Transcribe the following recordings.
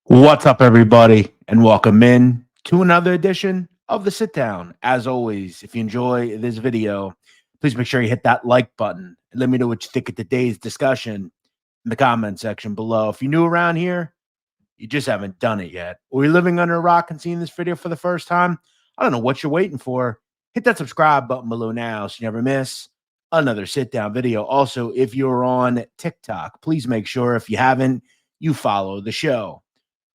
What's up, everybody, and welcome in to another edition of the Sit Down. As always, if you enjoy this video, please make sure you hit that like button and let me know what you think of today's discussion in the comment section below. If you're new around here, you just haven't done it yet, or you're living under a rock and seeing this video for the first time, I don't know what you're waiting for. Hit that subscribe button below now so you never miss another Sit Down video. Also, if you're on TikTok, please make sure, if you haven't, you follow the show.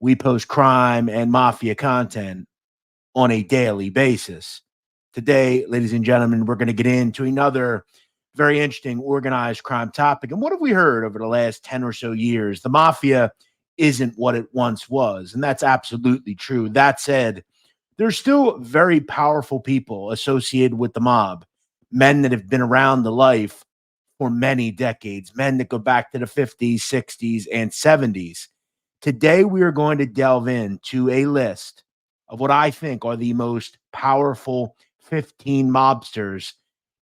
We post crime and mafia content on a daily basis. Today, ladies and gentlemen, we're going to get into another very interesting organized crime topic. And what have we heard over the last 10 or so years? The mafia isn't what it once was. And that's absolutely true. That said, there's still very powerful people associated with the mob, men that have been around the life for many decades, men that go back to the 50s, 60s, and 70s. Today, we are going to delve into a list of what I think are the most powerful 15 mobsters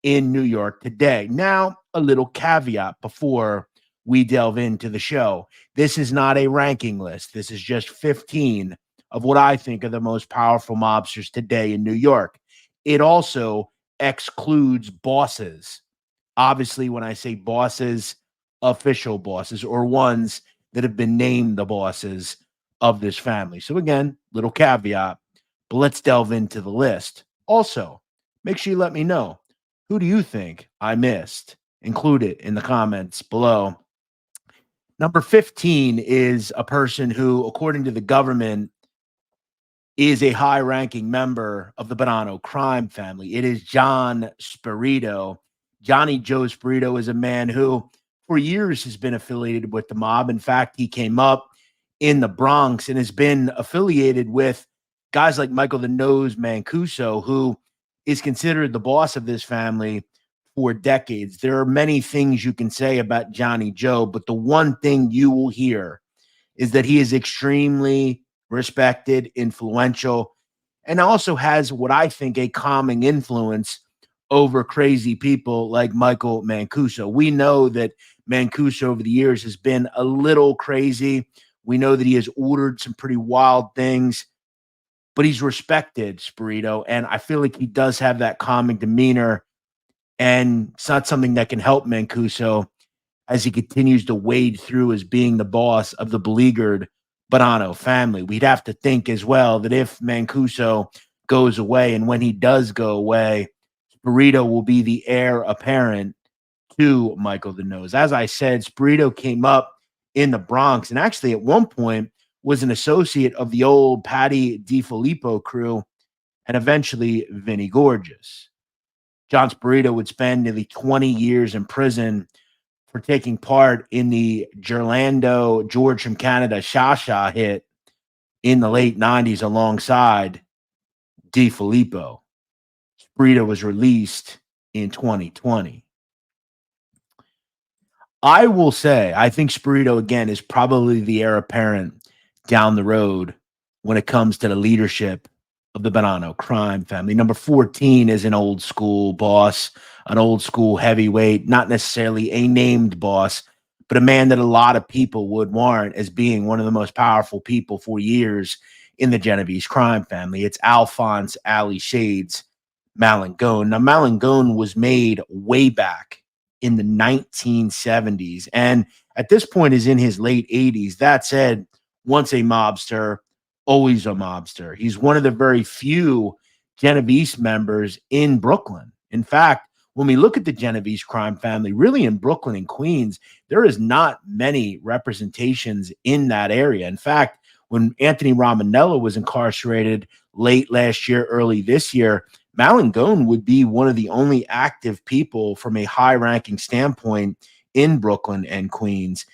in New York today. Now, a little caveat before we delve into the show. This is not a ranking list. This is just 15 of what I think are the most powerful mobsters today in New York. It also excludes bosses. Obviously, when I say bosses, official bosses or ones that have been named the bosses of this family. So again, little caveat, but let's delve into the list. Also, make sure you let me know, who do you think I missed? Include it in the comments below. Number 15 is a person who, according to the government, is a high-ranking member of the Bonanno crime family. It is John Spirito. Johnny Joe Spirito is a man who for years has been affiliated with the mob. In fact, he came up in the Bronx and has been affiliated with guys like Michael the Nose Mancuso, who is considered the boss of this family for decades. There are many things you can say about Johnny Joe, but the one thing you will hear is that he is extremely respected, influential, and also has what I think a calming influence over crazy people like Michael Mancuso. We know that Mancuso over the years has been a little crazy. We know that he has ordered some pretty wild things, but he's respected, Spirito, and I feel like he does have that calming demeanor, and it's not something that can help Mancuso as he continues to wade through as being the boss of the beleaguered Bonanno family. We'd have to think as well that if Mancuso goes away, and when he does go away, Spirito will be the heir apparent to Michael the Nose. As I said, Spirito came up in the Bronx and actually at one point was an associate of the old Patty DiFilippo crew and eventually Vinnie Gorgeous. John Spirito would spend nearly 20 years in prison for taking part in the Gerlando George from Canada Sha hit in the late 90s alongside DiFilippo. Spirito was released in 2020. I will say, I think Spirito, again, is probably the heir apparent down the road when it comes to the leadership of the Bonanno crime family. Number 14 is an old school boss, an old school heavyweight, not necessarily a named boss, but a man that a lot of people would warrant as being one of the most powerful people for years in the Genovese crime family. It's Alphonse Ali Shades Malangone. Now, Malangone was made way back in the 1970s, and at this point is in his late 80s. That said, once a mobster, always a mobster. He's one of the very few Genovese members in Brooklyn. In fact, when we look at the Genovese crime family, really in Brooklyn and Queens, there is not many representations in that area. In fact, when Anthony Romanello was incarcerated late last year, early this year, Malangone would be one of the only active people from a high-ranking standpoint in Brooklyn and Queens.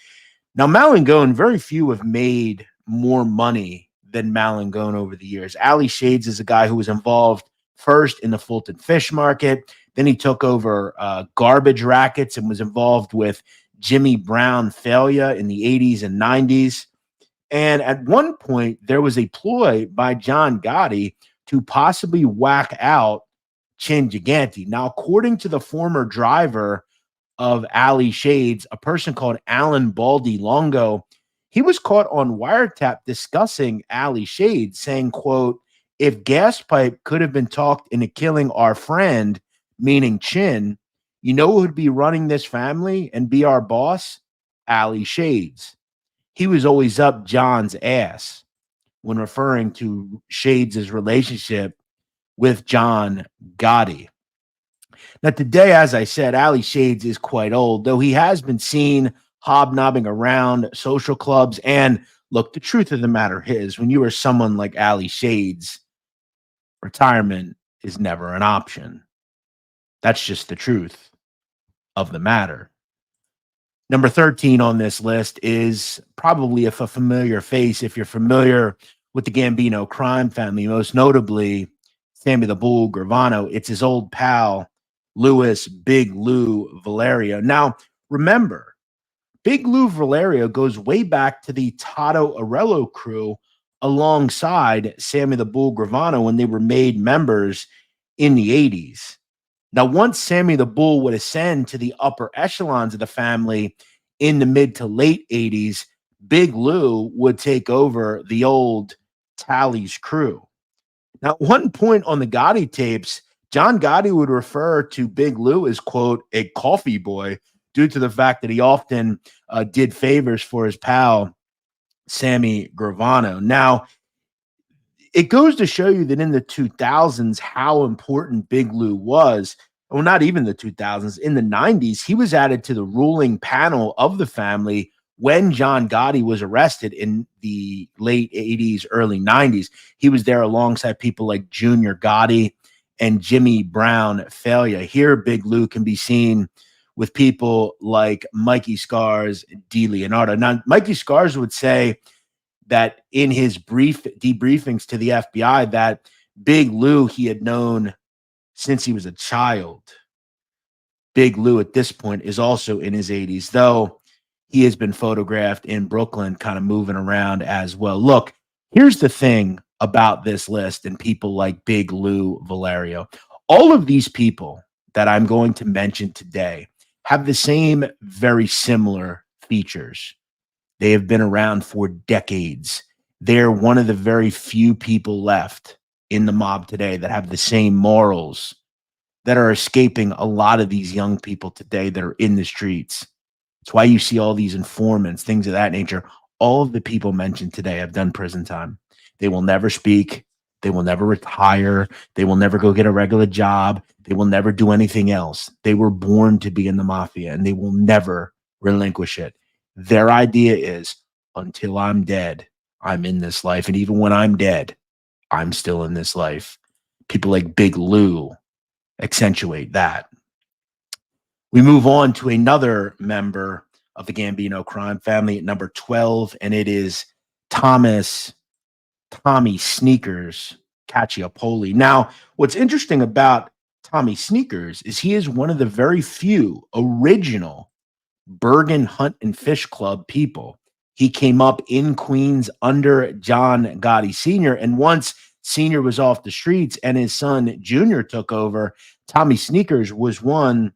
Now, Malangone, very few have made more money than Malangone over the years. Ali Shades is a guy who was involved first in the Fulton Fish Market. Then he took over garbage rackets and was involved with Jimmy Brown failure in the 80s and 90s. And at one point, there was a ploy by John Gotti to possibly whack out Chin Gigante. Now, according to the former driver of Ali Shades, a person called Alan Baldy Longo, He was caught on wiretap discussing Ali Shades, saying, quote, if Gaspipe could have been talked into killing our friend, meaning Chin, you know who would be running this family and be our boss? Ali Shades. He was always up John's ass when referring to Shades' relationship with John Gotti. Now, today, as I said, Ali Shades is quite old, though he has been seen hobnobbing around social clubs. And look, the truth of the matter is, when you are someone like Ali Shades, retirement is never an option. That's just the truth of the matter. Number 13 on this list is probably a familiar face if you're familiar with the Gambino crime family, most notably Sammy the Bull Gravano. It's his old pal, Louis Big Lou Valerio. Now, remember, Big Lou Valerio goes way back to the Tato Arello crew alongside Sammy the Bull Gravano when they were made members in the 80s. Now, once Sammy the Bull would ascend to the upper echelons of the family in the mid to late 80s, Big Lou would take over the old Tally's crew. Now, at one point on the Gotti tapes, John Gotti would refer to Big Lou as, quote, a coffee boy, due to the fact that he often did favors for his pal, Sammy Gravano. Now, it goes to show you that in the 2000s, how important Big Lou was. Well, not even the 2000s. In the 90s, he was added to the ruling panel of the family when John Gotti was arrested in the late 80s, early 90s. He was there alongside people like Junior Gotti and Jimmy Brown Failure. Here, Big Lou can be seen with people like Mikey Scars, DiLeonardo. Now, Mikey Scars would say that in his brief debriefings to the FBI that Big Lou he had known since he was a child. Big Lou at this point is also in his 80s, though he has been photographed in Brooklyn kind of moving around as well. Look, here's the thing about this list and people like Big Lou Valerio. All of these people that I'm going to mention today have the same very similar features. They have been around for decades. They're one of the very few people left in the mob today that have the same morals that are escaping a lot of these young people today that are in the streets. It's why you see all these informants, things of that nature. All of the people mentioned today have done prison time. They will never speak. They will never retire. They will never go get a regular job. They will never do anything else. They were born to be in the mafia, and they will never relinquish it. Their idea is, until I'm dead, I'm in this life. And even when I'm dead, I'm still in this life. People like Big Lou accentuate that. We move on to another member of the Gambino crime family at number 12, and it is Tommy Sneakers Cacciapoli. Now, what's interesting about Tommy Sneakers is he is one of the very few original Bergen Hunt and Fish Club people. He came up in Queens under John Gotti Sr., and once Sr. was off the streets and his son Junior took over, Tommy Sneakers was one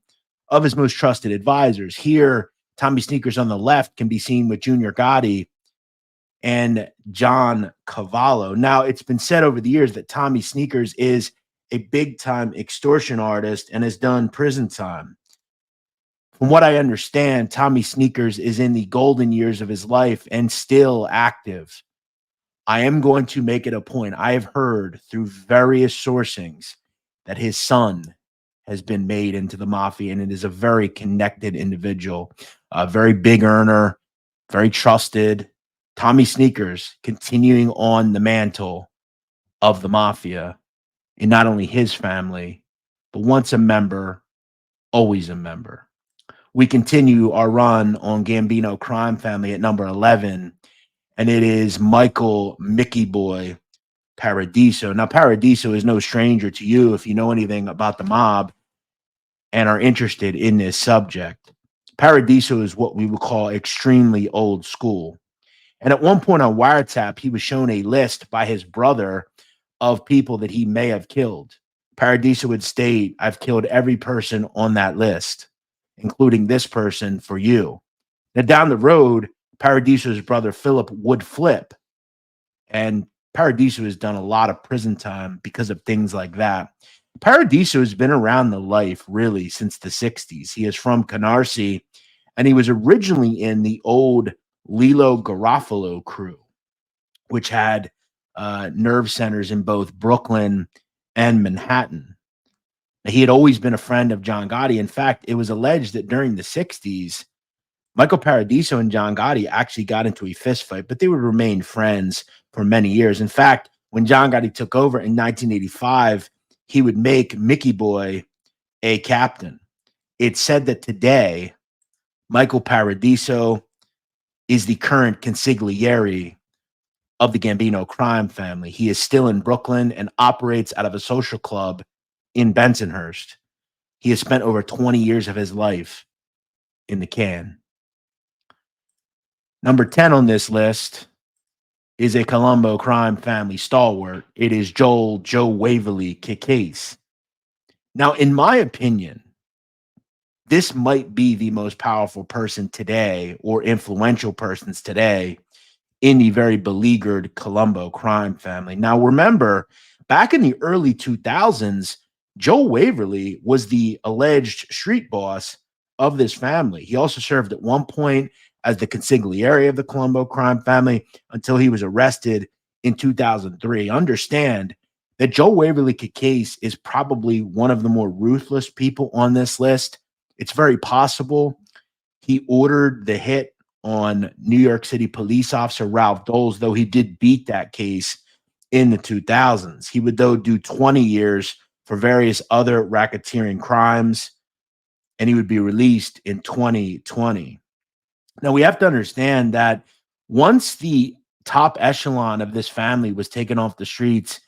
of his most trusted advisors. Here, Tommy Sneakers on the left can be seen with Junior Gotti and John Cavallo. Now, it's been said over the years that Tommy Sneakers is a big-time extortion artist and has done prison time. From what I understand, Tommy Sneakers is in the golden years of his life and still active. I am going to make it a point. I have heard through various sourcings that his son has been made into the mafia, and it is a very connected individual, a very big earner, very trusted. Tommy Sneakers continuing on the mantle of the mafia in not only his family, but once a member, always a member. We continue our run on Gambino crime family at number 11, and it is Michael Mickey Boy Paradiso. Now, Paradiso is no stranger to you if you know anything about the mob and are interested in this subject. Paradiso is what we would call extremely old school. And at one point on wiretap, he was shown a list by his brother of people that he may have killed. Paradiso would state, I've killed every person on that list, including this person for you. Now, down the road, Paradiso's brother Philip would flip, and Paradiso has done a lot of prison time because of things like that. Paradiso has been around the life really since the 60s. He is from Canarsie, and he was originally in the old Lilo Garofalo crew, which had nerve centers in both Brooklyn and Manhattan. He had always been a friend of John Gotti. In fact, it was alleged that during the 60s, Michael Paradiso and John Gotti actually got into a fist fight, but they would remain friends for many years. In fact, when John Gotti took over in 1985, he would make Mickey Boy a captain. It's said that today, Michael Paradiso is the current consigliere of the Gambino crime family. He is still in Brooklyn and operates out of a social club in Bensonhurst. He has spent over 20 years of his life in the can. Number 10 on this list is a Colombo crime family stalwart. It is Joe Waverly Cacace. Now, in my opinion, this might be the most powerful person today, or influential persons today, in the very beleaguered Colombo crime family. Now, remember, back in the early 2000s, Joe Waverly was the alleged street boss of this family. He also served at one point as the consigliere of the Colombo crime family until he was arrested in 2003. Understand that Joe Waverly Cacace is probably one of the more ruthless people on this list. It's very possible he ordered the hit on New York City police officer Ralph Doles, though he did beat that case in the 2000s. He would, though, do 20 years for various other racketeering crimes, and he would be released in 2020. Now, we have to understand that once the top echelon of this family was taken off the streets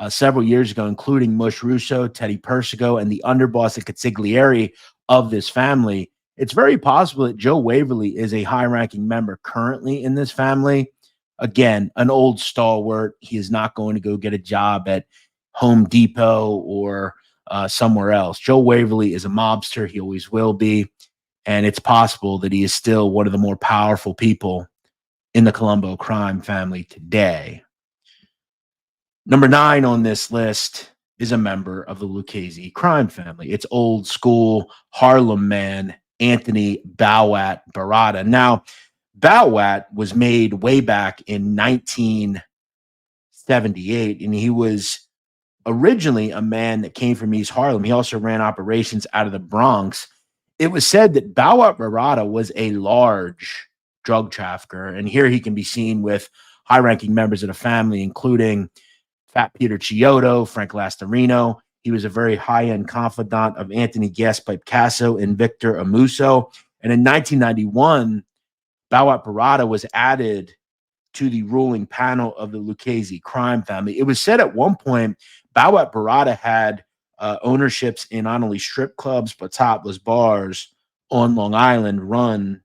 several years ago, including Mush Russo, Teddy Persico, and the underboss and consigliere of this family, it's very possible that Joe Waverly is a high-ranking member currently in this family. Again, an old stalwart. He is not going to go get a job at Home Depot or somewhere else. Joe Waverly is a mobster. He always will be. And it's possible that he is still one of the more powerful people in the Colombo crime family today. Number 9 on this list is a member of the Lucchese crime family. It's old school Harlem man, Anthony Bowat Barada. Now, Bowat was made way back in 1978, and he was originally a man that came from East Harlem. He also ran operations out of the Bronx. It was said that Bowat Barada was a large drug trafficker, and here he can be seen with high-ranking members of the family, including Fat Peter Chiodo, Frank Lastarino. He was a very high-end confidant of Anthony Gaspipe Casso and Victor Amuso. And in 1991, Bowat Barada was added to the ruling panel of the Lucchese crime family. It was said at one point Bowat Barada had ownerships in not only strip clubs but topless bars on Long Island run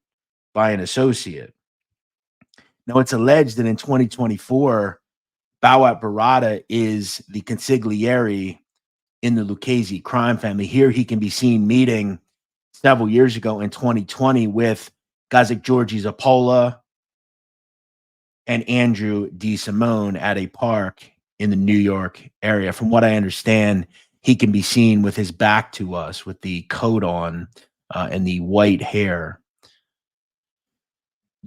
by an associate. Now, it's alleged that in 2024, Bowat Barada is the consigliere in the Lucchese crime family. Here he can be seen meeting several years ago in 2020 with guys like Georgie Zappola and Andrew DeSimone at a park in the New York area. From what I understand, he can be seen with his back to us with the coat on and the white hair.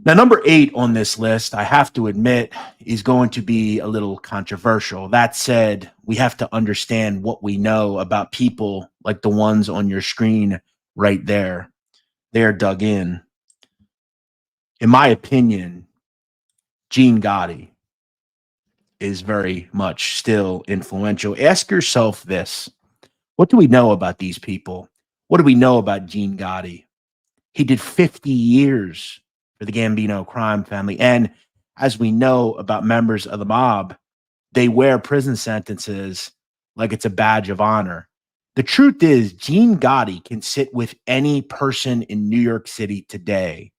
Now, number 8 on this list, I have to admit, is going to be a little controversial. That said, we have to understand what we know about people like the ones on your screen right there. They are dug in. In my opinion, Gene Gotti is very much still influential. Ask yourself this. What do we know about these people? What do we know about Gene Gotti? He did 50 years for the Gambino crime family. And as we know about members of the mob, they wear prison sentences like it's a badge of honor. The truth is, Gene Gotti can sit with any person in New York City today.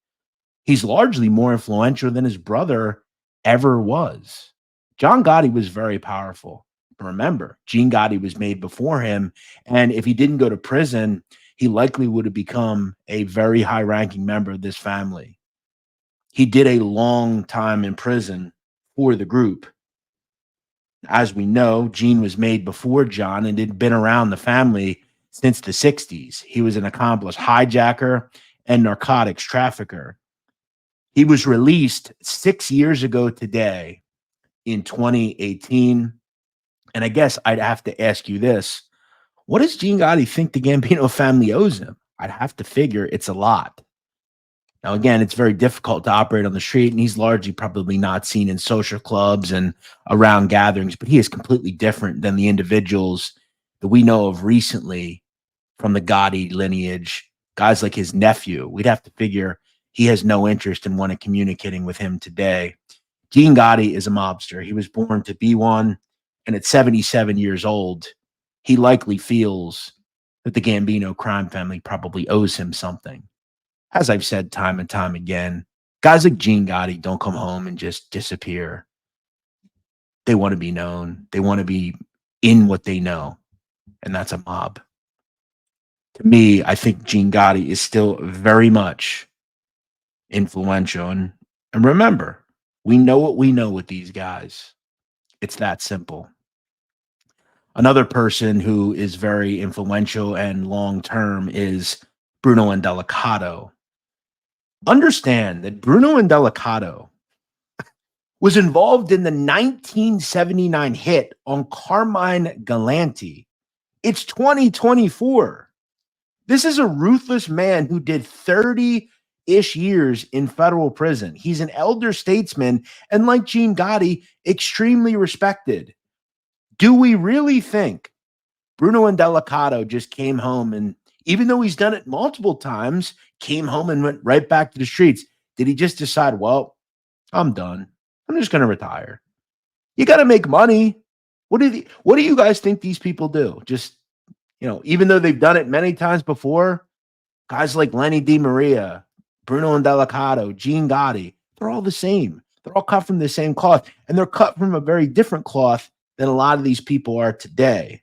He's largely more influential than his brother ever was. John Gotti was very powerful. But remember, Gene Gotti was made before him. And if he didn't go to prison, he likely would have become a very high-ranking member of this family. He did a long time in prison for the group. As we know, Gene was made before John and had been around the family since the 60s. He was an accomplished hijacker and narcotics trafficker. He was released 6 years ago today in 2018. And I guess I'd have to ask you this. What does Gene Gotti think the Gambino family owes him? I'd have to figure it's a lot. Now, again, it's very difficult to operate on the street, and he's largely probably not seen in social clubs and around gatherings, but he is completely different than the individuals that we know of recently from the Gotti lineage. Guys like his nephew, we'd have to figure he has no interest in wanting communicating with him today. Gene Gotti is a mobster. He was born to be one, and at 77 years old, he likely feels that the Gambino crime family probably owes him something. As I've said time and time again, guys like Gene Gotti don't come home and just disappear. They want to be known. They want to be in what they know, and that's a mob. To me, I think Gene Gotti is still very much influential. And remember, we know what we know with these guys. It's that simple. Another person who is very influential and long-term is Bruno Indelicato. Understand that Bruno Indelicato was involved in the 1979 hit on Carmine Galante. It's 2024. This is a ruthless man who did 30-ish years in federal prison. He's an elder statesman and, like Gene Gotti, extremely respected. Do we really think Bruno Indelicato just came home and, even though he's done it multiple times, came home and went right back to the streets? Did he just decide, well, I'm done. I'm just going to retire? You got to make money. What do you guys think these people do? Just, even though they've done it many times before, guys like Lenny Di Maria, Bruno Indelicato, Gene Gotti, they're all the same. They're all cut from the same cloth, and they're cut from a very different cloth than a lot of these people are today.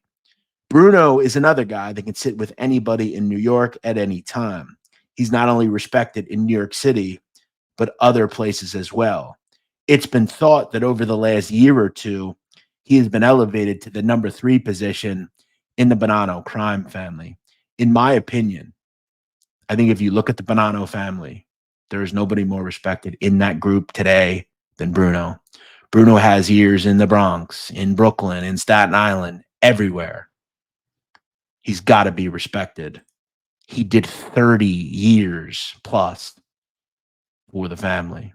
Bruno is another guy that can sit with anybody in New York at any time. He's not only respected in New York City, but other places as well. It's been thought that over the last year or two, he has been elevated to the number 3 position in the Bonanno crime family. In my opinion, I think if you look at the Bonanno family, there is nobody more respected in that group today than Bruno. Bruno has years in the Bronx, in Brooklyn, in Staten Island, everywhere. He's got to be respected. He did 30 years plus for the family.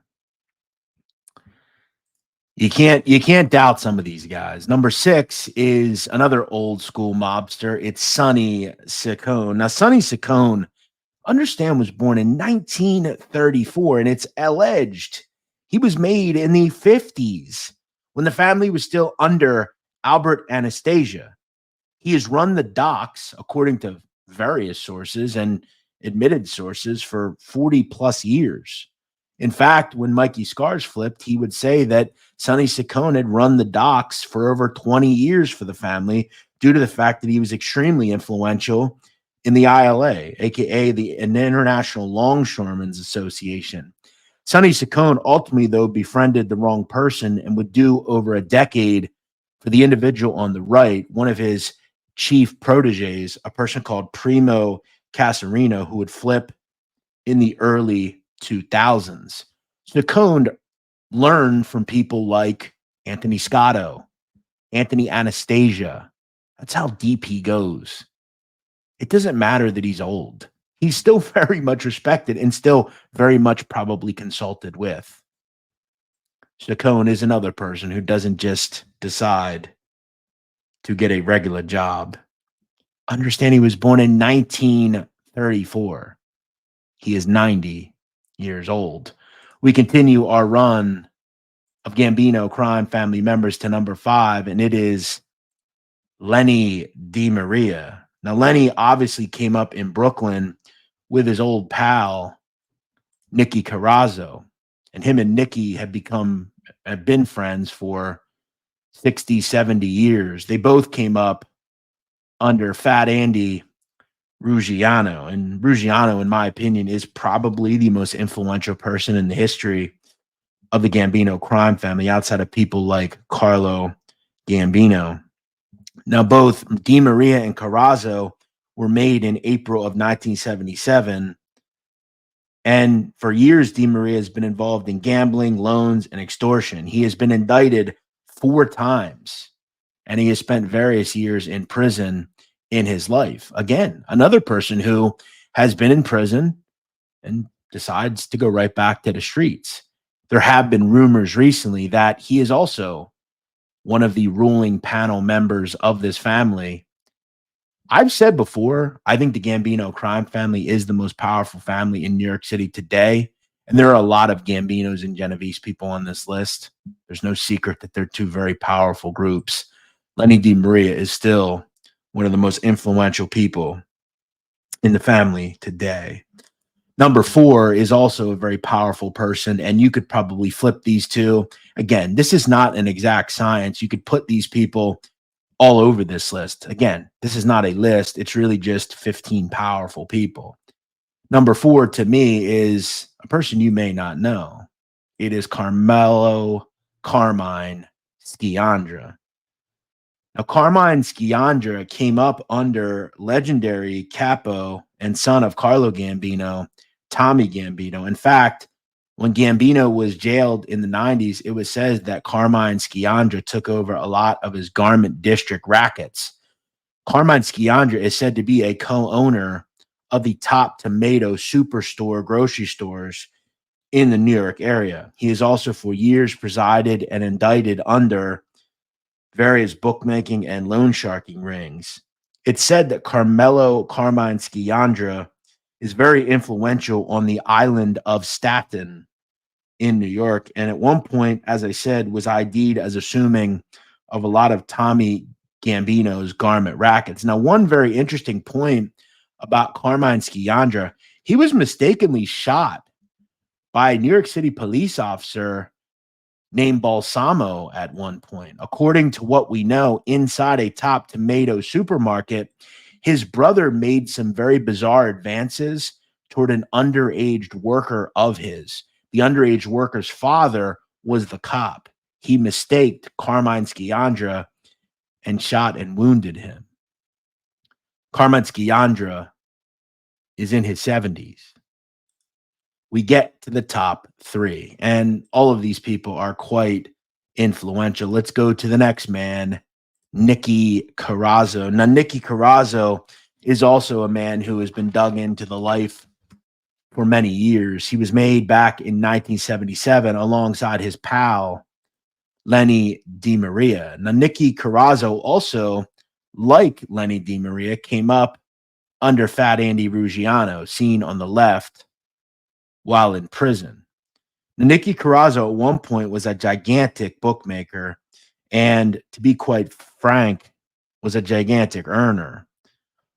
You can't doubt some of these guys. Number 6 is another old school mobster. It's Sonny Cicale. Now, Sonny Cicale, understand, was born in 1934, and it's alleged he was made in the 50s when the family was still under Albert Anastasia. He has run the docks, according to various sources and admitted sources, for 40 plus years. In fact, when Mikey Scars flipped, he would say that Sonny Cicale had run the docks for over 20 years for the family due to the fact that he was extremely influential in the ILA, aka the International Longshoremen's Association. Sonny Cicale ultimately, though, befriended the wrong person and would do over a decade for the individual on the right. One of his chief proteges, a person called Primo Casarino, who would flip in the early 2000s. Cicale learned from people like Anthony Scotto, Anthony Anastasia. That's how deep he goes. It doesn't matter that he's old. He's still very much respected and still very much probably consulted with. Cicale is another person who doesn't just decide to get a regular job. Understand, he was born in 1934. He is 90 years old. We continue our run of Gambino crime family members to number 5, and it is Lenny Di Maria. Now, Lenny obviously came up in Brooklyn with his old pal, Nikki Kazo, and him and Nikki have been friends for 60, 70 years. They both came up under Fat Andy Ruggiano. And Ruggiano, in my opinion, is probably the most influential person in the history of the Gambino crime family outside of people like Carlo Gambino. Now, both Di Maria and Carrazzo were made in April of 1977. And for years, Di Maria has been involved in gambling, loans, and extortion. He has been indicted 4 times, and he has spent various years in prison in his life. Again, another person who has been in prison and decides to go right back to the streets. There have been rumors recently that he is also one of the ruling panel members of this family. I've said before, I think the Gambino crime family is the most powerful family in New York City today. And there are a lot of Gambinos and Genovese people on this list. There's no secret that they're two very powerful groups. Lenny Di Maria is still one of the most influential people in the family today. Number 4 is also a very powerful person, and you could probably flip these two. Again, this is not an exact science. You could put these people all over this list. Again, this is not a list. It's really just 15 powerful people. Number 4 to me is a person you may not know. It is Carmine Skandra. Now, Carmine Skandra came up under legendary capo and son of Carlo Gambino, Tommy Gambino. In fact, when Gambino was jailed in the 90s, it was said that Carmine Skandra took over a lot of his garment district rackets. Carmine Skandra is said to be a co-owner of the Top Tomato Superstore grocery stores in the New York area. He has also for years presided and indicted under various bookmaking and loan sharking rings. It's said that Carmine Skandra is very influential on the island of Staten in New York. And at one point, as I said, was ID'd as assuming of a lot of Tommy Gambino's garment rackets. Now, one very interesting point about Carmine Skandra, he was mistakenly shot by a New York City police officer named Balsamo at one point. According to what we know, inside a Top Tomato supermarket, his brother made some very bizarre advances toward an underage worker of his. The underage worker's father was the cop. He mistaked Carmine Skandra and shot and wounded him. Carmine Skandra is in his 70s. We get to the top 3, and all of these people are quite influential. Let's go to the next man, Nikki Kazo. Now, Nikki Kazo is also a man who has been dug into the life for many years. He was made back in 1977 alongside his pal, Lenny Di Maria. Now, Nikki Kazo also, like Lenny Di Maria, came up under Fat Andy Ruggiano, seen on the left, while in prison. Now, Nikki Kazo at one point was a gigantic bookmaker, and to be quite frank, was a gigantic earner.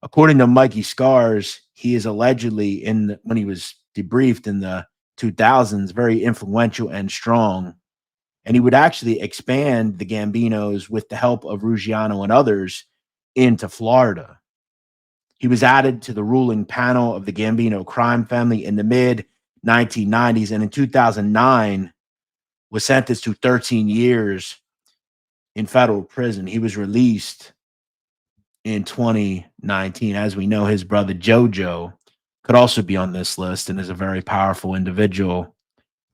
According to Mikey Scars, he is allegedly when he was debriefed in the 2000s, very influential and strong. And he would actually expand the Gambinos with the help of Ruggiano and others into Florida. He was added to the ruling panel of the Gambino crime family in the mid 1990s, and in 2009 was sentenced to 13 years in federal prison. He was released in 2019. As we know, his brother Jojo could also be on this list and is a very powerful individual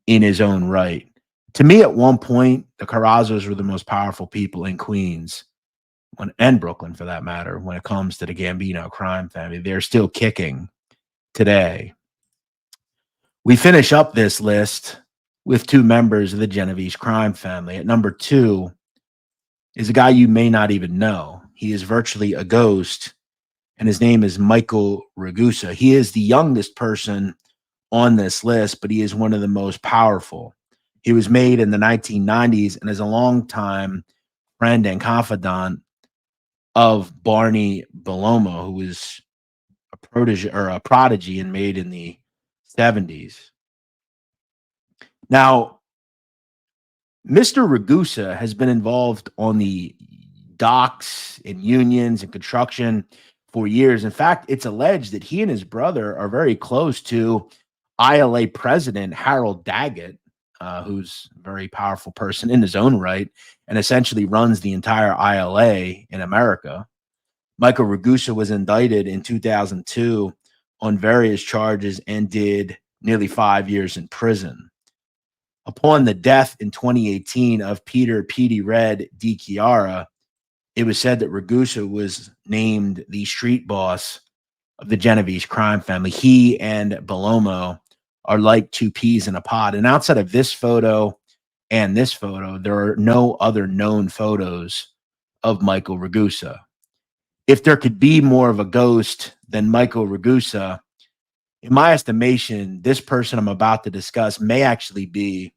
in his own right. To me, at one point, the Carrazos were the most powerful people in Queens and Brooklyn, for that matter, when it comes to the Gambino crime family. They're still kicking today. We finish up this list with 2 members of the Genovese crime family. At number 2 is a guy you may not even know. He is virtually a ghost, and his name is Michael Ragusa. He is the youngest person on this list, but he is one of the most powerful. He was made in the 1990s and is a longtime friend and confidant of Barney Bellomo, who was a prodigy and made in the 70s. Now, Mr. Ragusa has been involved on the docks and unions and construction for years. In fact, it's alleged that he and his brother are very close to ILA president Harold Daggett, who's a very powerful person in his own right and essentially runs the entire ILA in America. Michael Ragusa was indicted in 2002 on various charges and did nearly 5 years in prison. Upon the death in 2018 of Peter Petey Red DiChiara, it was said that Ragusa was named the street boss of the Genovese crime family. He and Bellomo are like two peas in a pod. And outside of this photo and this photo, there are no other known photos of Michael Ragusa. If there could be more of a ghost than Michael Ragusa, in my estimation, this person I'm about to discuss may actually be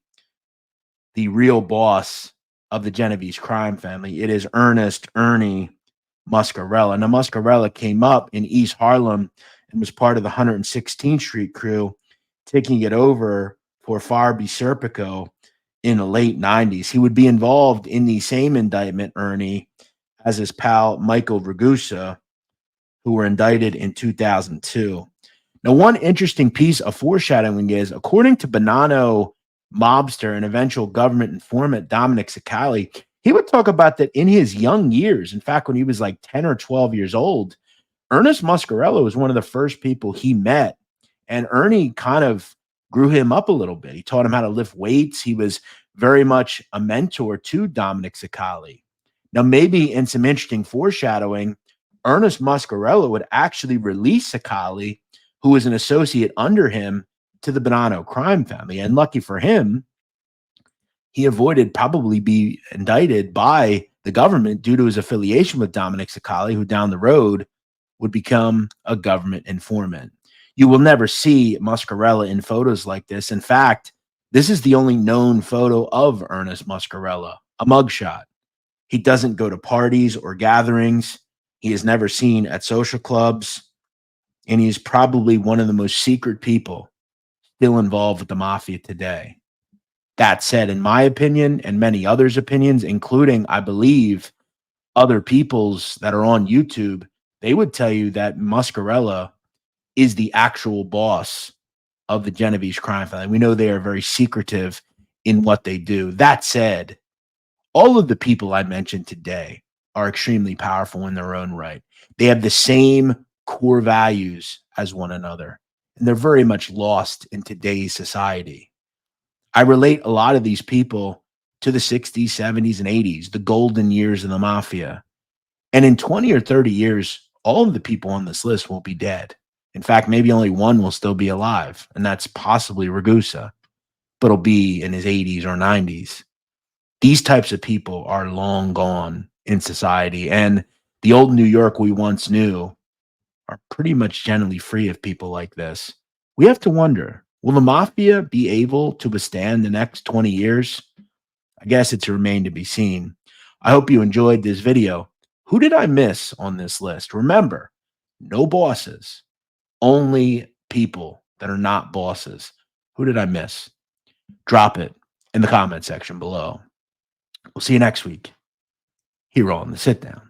the real boss of the Genovese crime family. It is Ernest Ernie Muscarella. Now, Muscarella came up in East Harlem and was part of the 116th Street crew, taking it over for Farby Serpico in the late 90s. He would be involved in the same indictment, Ernie, as his pal Michael Ragusa, who were indicted in 2002. Now, one interesting piece of foreshadowing is, according to Bonanno mobster and eventual government informant Dominic Cicale, he would talk about that in his young years. In fact, when he was like 10 or 12 years old, Ernest Muscarella was one of the first people he met. And Ernie kind of grew him up a little bit. He taught him how to lift weights. He was very much a mentor to Dominic Cicale. Now, maybe in some interesting foreshadowing, Ernest Muscarella would actually release Cicale, who was an associate under him, to the Bonanno crime family. And lucky for him, he avoided probably be indicted by the government due to his affiliation with Dominic Cicale, who down the road would become a government informant. You will never see Muscarella in photos like this. In fact, this is the only known photo of Ernest Muscarella, a mugshot. He doesn't go to parties or gatherings. He is never seen at social clubs. And he is probably one of the most secret people still involved with the mafia today. That said, in my opinion and many others' opinions, including, I believe, other people's that are on YouTube, they would tell you that Muscarella is the actual boss of the Genovese crime family. We know they are very secretive in what they do. That said, all of the people I mentioned today are extremely powerful in their own right. They have the same core values as one another, and they're very much lost in today's society. I relate a lot of these people to the 60s, 70s, and 80s, the golden years of the mafia. And in 20 or 30 years, all of the people on this list will be dead. In fact, maybe only one will still be alive, and that's possibly Ragusa, but he'll be in his 80s or 90s. These types of people are long gone in society, and the old New York we once knew are pretty much generally free of people like this. We have to wonder, will the mafia be able to withstand the next 20 years? I guess it's remained to be seen. I hope you enjoyed this video. Who did I miss on this list? Remember, no bosses, only people that are not bosses. Who did I miss? Drop it in the comment section below. We'll see you next week here on the Sit Down.